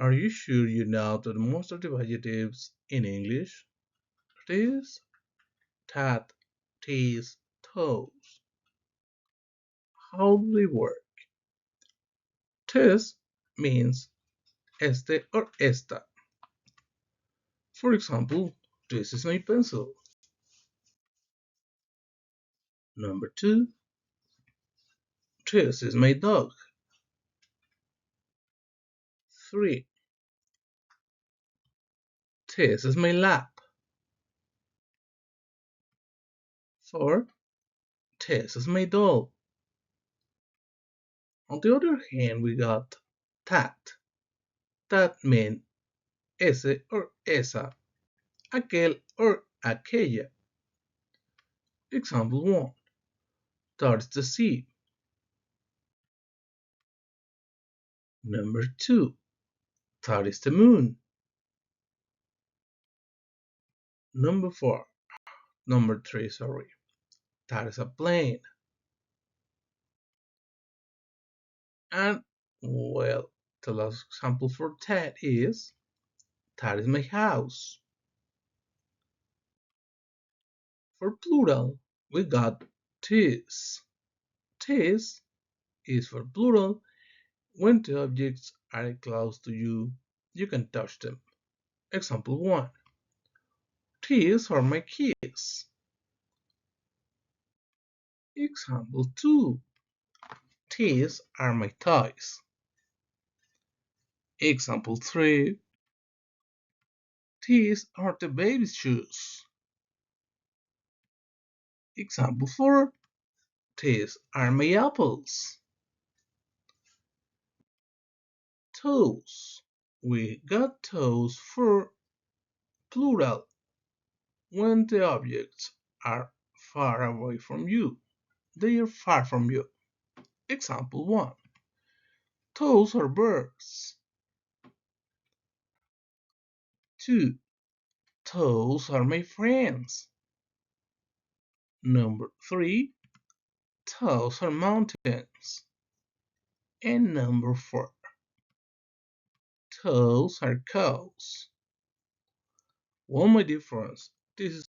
Are you sure you know the demonstrative adjectives in English? This, that, these, those. How do they work? This means este or esta. For example, this is my pencil. Number 2, this is my dog. 3, this is my lap. 4, this is my doll. On the other hand, we got that. That means ese or esa, aquel or aquella. Example 1, that's the sea. Number 2, that is the moon. Number 3, sorry, that is a plane. And well, the last example for that is my house. For plural, we got this. This is for plural. When the objects are close to you, you can touch them. Example 1. These are my keys. Example 2. These are my toys. Example 3. These are the baby's shoes. Example 4. These are my apples. Toes. We got toes for plural when the objects are far away from you. They are far from you. Example 1. Those are birds. 2. Those are my friends. Number 3. Those are mountains. And number 4. Those are cows. Well, my dear friends, this is